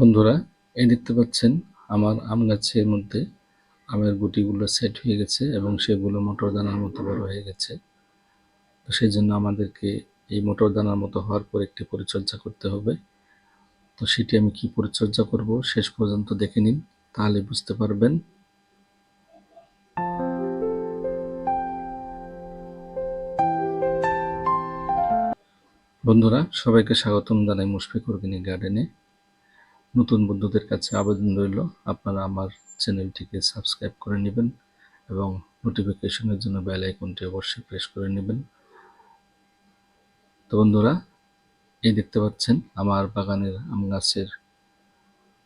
বন্ধুরা, এই দেখতে পাচ্ছেন আমার আম গাছের মধ্যে আমের গুটিগুলো সেট হয়ে গেছে এবং সেগুলো মটর দানার মতো বড় হয়ে গেছে। তো সেই জন্য আমাদেরকে এই মটর দানার মতো হওয়ার পর একটি পরিচর্যা করতে হবে। তো সেটি আমি কি পরিচর্যা করব শেষ পর্যন্ত দেখে নিন, তাহলে বুঝতে পারবেন। বন্ধুরা, সবাইকে স্বাগতম জানাই মুশফিক অর্গানিক গার্ডেনে। নতুন বন্ধুদের কাছে আবেদন রইল, আপনারা আমার চ্যানেলটিকে সাবস্ক্রাইব করে নেবেন এবং নোটিফিকেশনের জন্য বেল আইকনটি অবশ্যই প্রেস করে নেবেন। তো বন্ধুরা, এই দেখতে পাচ্ছেন আমার বাগানের আম গাছের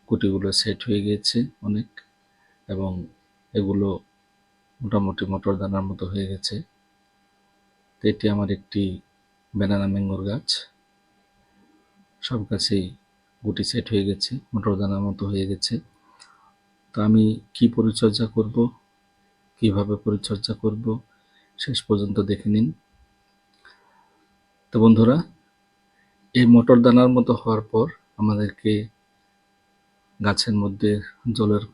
কুটিগুলো সেট হয়ে গিয়েছে অনেক, এবং এগুলো মোটামুটি মটর দানার মতো হয়ে গেছে। তো এটি আমার একটি ব্যানানা ম্যাঙ্গোর গাছ। সব গাছেই গুটি সেট হয়ে গেছে, মটর দানার মতো হয়ে গেছে। তো আমি কি পরিচর্যা করব, কিভাবে পরিচর্যা করব শেষ পর্যন্ত দেখে নিন। তো বন্ধুরা, এই মটর দানার মতো হওয়ার পর আমাদেরকে গাছের মধ্যে জলের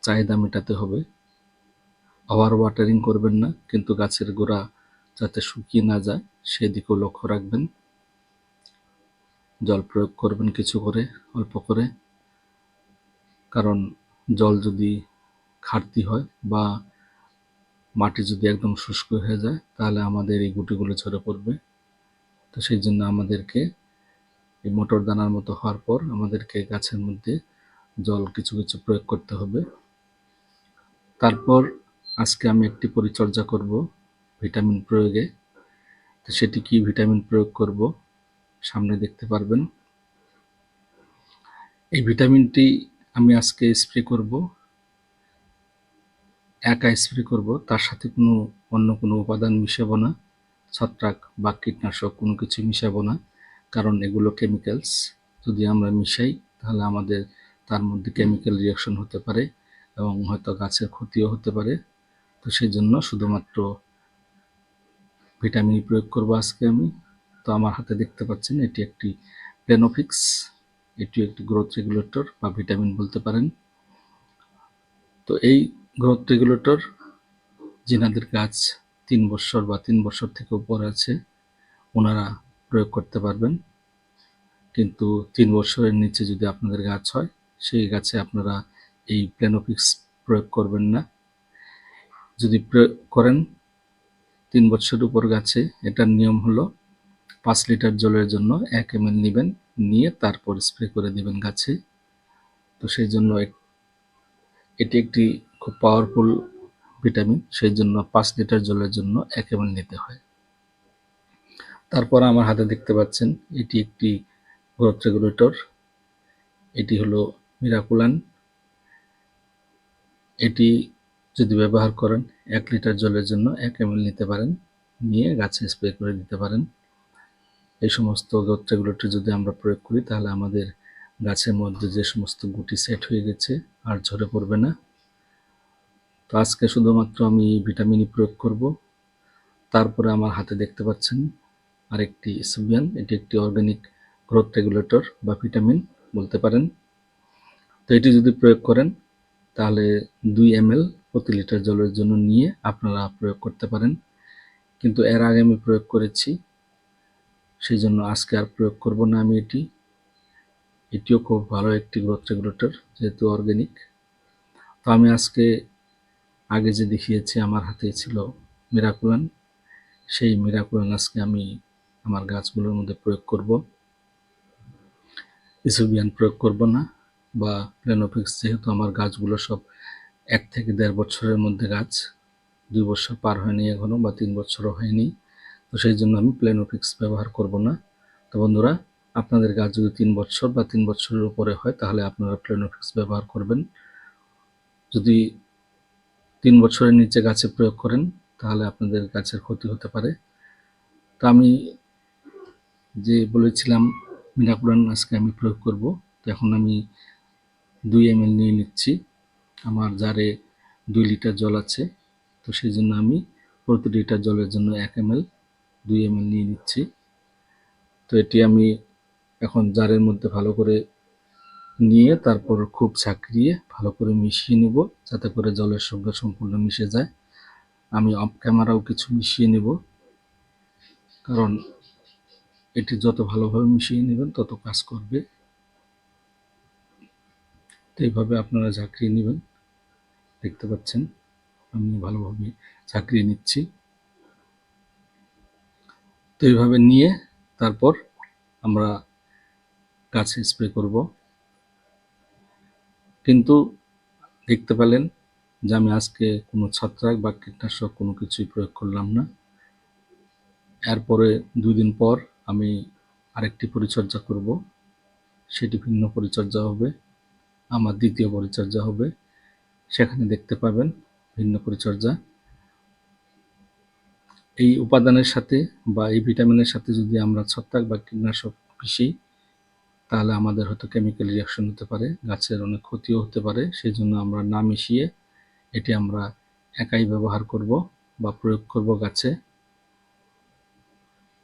চাহিদা মেটাতে হবে। ওভার ওয়াটারিং করবেন না, কিন্তু গাছের গোড়া যাতে শুকিয়ে না যায় সেদিকেও লক্ষ্য রাখবেন। জল প্রয়োগ করবেন কিছু করে, অল্প করে, কারণ জল যদি ঘাটতি হয় বা মাটি যদি একদম শুষ্ক হয়ে যায় তাহলে আমাদের এই গুটিগুলো ঝরে পড়বে। তো সেই জন্য আমাদেরকে এই মটর দানার মতো হওয়ার পর আমাদেরকে গাছের মধ্যে জল কিছু কিছু প্রয়োগ করতে হবে। তারপর আজকে আমি একটি পরিচর্যা করব ভিটামিন প্রয়োগে। তো সেটি কি ভিটামিন প্রয়োগ করব সামনে দেখতে পারবেন। এই ভিটামিনটি আমি আজকে স্প্রে করব, একা স্প্রে করব, তার সাথে অন্য কোনো উপাদান মিশাবো না, ছত্রাক বা কীটনাশক কোনো কিছু মিশাবো না, কারণ এগুলো কেমিক্যালস। যদি আমরা মিশাই তাহলে আমাদের তার মধ্যে কেমিক্যাল রিয়াকশন হতে পারে এবং হয়তো গাছের ক্ষতিও হতে পারে। তো সেই জন্য শুধুমাত্র ভিটামিন প্রয়োগ করব আজকে আমি। তো আমার হাতে দেখতে পাচ্ছেন এটি একটি প্লেনোফিক্স, এটি একটি গ্রোথ রেগুলেটর বা ভিটামিন বলতে পারেন। তো এই গ্রোথ রেগুলেটর যিনাদের গাছ 3 বছর বা 3 বছর থেকে উপরে আছে ওনারা প্রয়োগ করতে পারবেন, কিন্তু 3 বছরের নিচে যদি আপনাদের গাছ হয় সেই গাছে আপনারা এই প্লেনোফিক্স প্রয়োগ করবেন না। যদি প্রয়োগ করেন 3 বছরের উপর গাছে, এটার নিয়ম হলো 5 লিটার জলের জন্য 1 ml নেবেন, নিয়ে তারপর স্প্রে করে দিবেন গাছে। তো সেই জন্য এটি একটি খুব পাওয়ারফুল ভিটামিন, সেই জন্য 5 লিটার জলের জন্য 1 ml নিতে হয়। তারপর আমার হাতে দেখতে পাচ্ছেন এটি একটি গ্রোথ রেগুলেটর, এটি হলো মিরাকুলান। এটি যদি ব্যবহার করেন 1 লিটার জলের জন্য 1 ml নিতে পারেন, নিয়ে গাছে স্প্রে করে দিতে পারেন। এই সমস্ত গ্রোথ রেগুলেটর যদি আমরা প্রয়োগ করি তাহলে আমাদের গাছের মধ্যে যে সমস্ত গুটি সেট হয়ে গেছে আর ঝরে পড়বে না। তো আজকে শুধুমাত্র আমি ভিটামিনই প্রয়োগ করব। তারপরে আমার হাতে দেখতে পাচ্ছেন আরেকটি ইসোবিয়ান, এটি একটি অর্গানিক গ্রোথ রেগুলেটর বা ভিটামিন বলতে পারেন। তো এটি যদি প্রয়োগ করেন তাহলে 2 ml প্রতি লিটার জলের জন্য নিয়ে আপনারা প্রয়োগ করতে পারেন, কিন্তু এর আগে আমি প্রয়োগ করেছি, সেই জন্য আজকে আর প্রয়োগ করব না আমি এটিও খুব ভালো একটি গ্রোথ রেগুলেটর যেহেতু অর্গানিক। তো আমি আজকে আগে যে দেখিয়েছি আমার হাতে ছিল মিরাকুলান, সেই মিরাকুলান আজকে আমি আমার গাছগুলোর মধ্যে প্রয়োগ করব। ইসোবিয়ান প্রয়োগ করব না, বা প্লেনোফিক্স, যেহেতু আমার গাছগুলো সব 1 থেকে 1.5 বছরের মধ্যে গাছ, 2 বছর পার হয়নি এখনো বা 3 বছরও হয়নি। তো সেই জন্য আমি প্লেনোফিক্স ব্যবহার করব না। তো বন্ধুরা, আপনাদের গাছ যদি 3 বছর বা 3 বছরের উপরে হয় তাহলে আপনারা প্লেনোফিক্স ব্যবহার করবেন। যদি 3 বছরের নিচে গাছে প্রয়োগ করেন তাহলে আপনাদের গাছের ক্ষতি হতে পারে। তো আমি যে বলেছিলাম মিরাকুলান আজকে আমি প্রয়োগ করব, তো এখন আমি 2 ml নিয়ে নিচ্ছি। আমার জারে 2 লিটার জল আছে, তো সেই জন্য আমি প্রতি লিটার জলের জন্য 1 ml 2 ml নিয়ে নিচ্ছি। তো এটি আমি এখন জারের মধ্যে ভালো করে নিয়ে তারপর খুব ঝাঁকড়িয়ে ভালো করে মিশিয়ে নেব, যাতে করে জলের সঙ্গে সম্পূর্ণ মিশে যায়। আমি অফ ক্যামেরাও কিছু মিশিয়ে নেব, কারণ এটি যত ভালোভাবে মিশিয়ে নেবেন তত কাজ করবে। তো এইভাবে আপনারা ঝাঁকড়িয়ে নেবেন। দেখতে পাচ্ছেন আমি ভালোভাবে ঝাঁকড়িয়ে নিচ্ছি। তো এইভাবে নিয়ে তারপর আমরা গাছে স্প্রে করব। কিন্তু দেখতে পেলেন যে আমি আজকে কোনো ছত্রাক বা কীটনাশক কোনো কিছুই প্রয়োগ করলাম না। এরপরে 2 দিন পর আমি আরেকটি পরিচর্যা করব, সেটি ভিন্ন পরিচর্যা হবে, আমার দ্বিতীয় পরিচর্যা হবে। সেখানে দেখতে পাবেন ভিন্ন পরিচর্যা। এই উপাদানের সাথে বা এই ভিটামিনের সাথে যদি আমরা ছত্রাক বা কীটনাশক মিশি, তাহলে আমাদের হয়তো কেমিক্যাল রিয়াকশন হতে পারে, গাছের অনেক ক্ষতিও হতে পারে। সেই জন্য আমরা না মিশিয়ে এটি আমরা একাই ব্যবহার করব বা প্রয়োগ করব গাছে।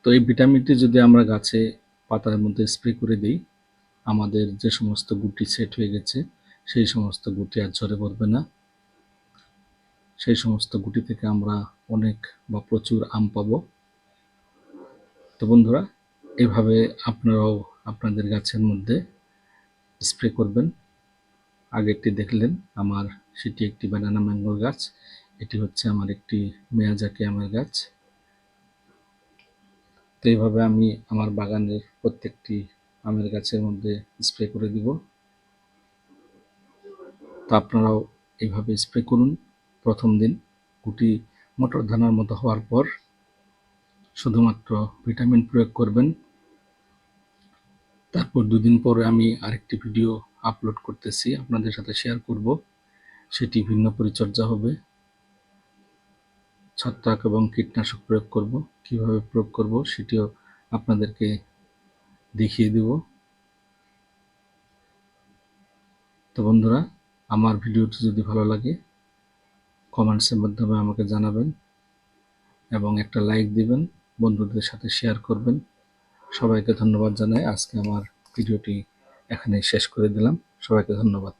তো এই ভিটামিনটি যদি আমরা গাছে পাতার মধ্যে স্প্রে করে দিই, আমাদের যে সমস্ত গুটি সেট হয়ে গেছে সেই সমস্ত গুটি আর ঝরে পড়বে না। সেই সমস্ত গুটি থেকে আমরা অনেক বা প্রচুর আম পাবো। তো বন্ধুরা, এভাবে আপনারাও আপনাদের গাছের মধ্যে স্প্রে করবেন। আগেরটি দেখলেন আমার, সেটি একটি ব্যানানা ম্যাঙ্গোর গাছ, এটি হচ্ছে আমার একটি মিয়াজাকি আমের গাছ। তো এইভাবে আমি আমার বাগানের প্রত্যেকটি আমের গাছের মধ্যে স্প্রে করে দিব। তো আপনারাও এইভাবে স্প্রে করুন। প্রথম দিন গুটি মটর দানার মতো হওয়ার পর শুধুমাত্র ভিটামিন প্রয়োগ করবেন। তারপর 2 দিন পরে আমি আরেকটি ভিডিও আপলোড করতেছি, আপনাদের সাথে শেয়ার করব। সেটি ভিন্ন পরিচর্যা হবে, ছত্রাক এবং কীটনাশক প্রয়োগ করব। কিভাবে প্রয়োগ করব সেটিও আপনাদেরকে দেখিয়ে দেব। তো বন্ধুরা, আমার ভিডিওটি যদি ভালো লাগে কমেন্টসের মাধ্যমে আমাকে জানাবেন এবং একটা লাইক দিবেন, বন্ধুদের সাথে শেয়ার করবেন। সবাইকে ধন্যবাদ জানাই। আজকে আমার ভিডিওটি এখানে শেষ করে দিলাম। সবাইকে ধন্যবাদ।